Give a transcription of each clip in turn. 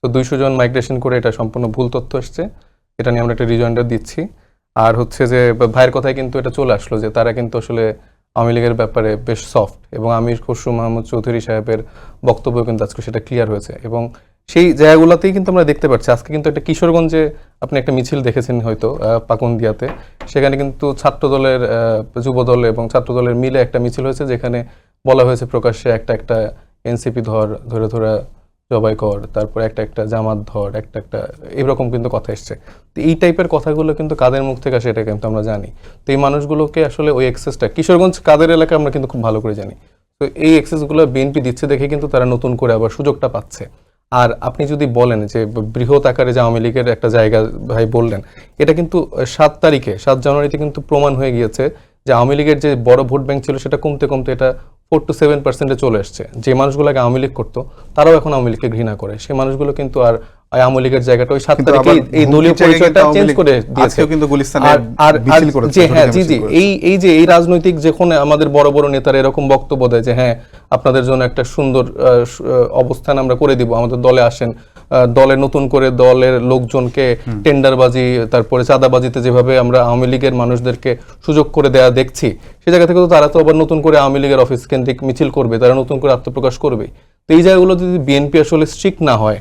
তো 200 জন মাইগ্রেশন করে এটা সম্পূর্ণ ভুল তথ্য এসছে, এটা নিয়ে আমরা একটা রিজয়েন্ডার দিচ্ছি। আর হচ্ছে যে ভাইয়ের কথায় কিন্তু এটা চলে আসলো যে তারা কিন্তু আসলে আওয়ামী লীগের ব্যাপারে বেশ সফট, এবং আমির খসরু মাহমুদ চৌধুরী সাহেবের বক্তব্য কিন্তু আজকে সেটা ক্লিয়ার হয়েছে। এবং সেই জায়গাগুলোতেই কিন্তু আমরা দেখতে পাচ্ছি আজকে কিন্তু একটা কিশোরগঞ্জে আপনি একটা মিছিল দেখেছেন হয়তো পাকুন্দিয়াতে, সেখানে কিন্তু ছাত্রদলের যুবদল এবং ছাত্রদলের মিলে একটা মিছিল হয়েছে, যেখানে বলা হয়েছে প্রকাশ্যে একটা এনসিপি ধরে জবাই কর, তারপর একটা জামাত ধর, একটা এরকম কিন্তু কথা এসছে। তো এই টাইপের কথাগুলো কিন্তু কাদের মুখ থেকে আসে এটা কিন্তু আমরা জানি। তো এই মানুষগুলোকে আসলে ওই এক্সেসটা, কিশোরগঞ্জ কাদের এলাকা আমরা কিন্তু খুব ভালো করে জানি। তো এই এক্সেসগুলো বিএনপি দিচ্ছে দেখে কিন্তু তারা নতুন করে আবার সুযোগটা পাচ্ছে। আর আপনি যদি বলেন যে বৃহৎ আকারে যে আওয়ামী লীগের একটা জায়গা ভাই বললেন, এটা কিন্তু 7 জানুয়ারিতে কিন্তু প্রমাণ হয়ে গিয়েছে যে আওয়ামী লীগের যে বড় ভোট ব্যাংক ছিল সেটা কমতে কমতে এটা 4 to 7% চলে আসছে। যে মানুষগুলোকে আওয়ামী লীগ করতো তারাও এখন আওয়ামী লীগকে ঘৃণা করে, সেই মানুষগুলো কিন্তু আর আওয়ামী লীগের জায়গাটা ওই 7 তারিখে এই দলীয় পরিচয়টা চেঞ্জ করে দিয়েছে। আর যে হ্যাঁ জি এই রাজনৈতিক যখন আমাদের বড় বড় নেতারা এরকম বক্তব্য দেয় যে হ্যাঁ আপনাদের জন্য একটা সুন্দর অবস্থান আমরা করে দিব, আমাদের দলে আসেন, দলে নতুন করে দলের লোকজনকে টেন্ডারবাজি তারপরে চাঁদাবাজিতে যেভাবে আমরা আওয়ামী লীগের মানুষদেরকে সুযোগ করে দেয়া দেখছি, সে জায়গা থেকে তো তারা তো আবার নতুন করে আওয়ামী লীগের অফিস কেন্দ্রিক মিছিল করবে, তারা নতুন করে আত্মপ্রকাশ করবে। তো এই জায়গাগুলো যদি বিএনপি আসলে স্ট্রিক্ট না হয়,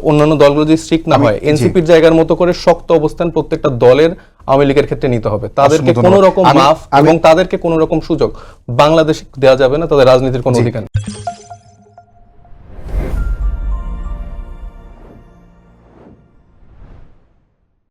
অন্যান্য দলগুলো যদি স্ট্রিক্ট না হয়, এনসিপির জায়গার মতো করে শক্ত অবস্থান প্রত্যেকটা দলের আওয়ামী লীগের ক্ষেত্রে নিতে হবে। তাদেরকে কোনো রকম মাফ এবং তাদেরকে কোনো রকম সুযোগ বাংলাদেশ দেওয়া যাবে না, তাদের রাজনীতির কোনো অধিকার নেই।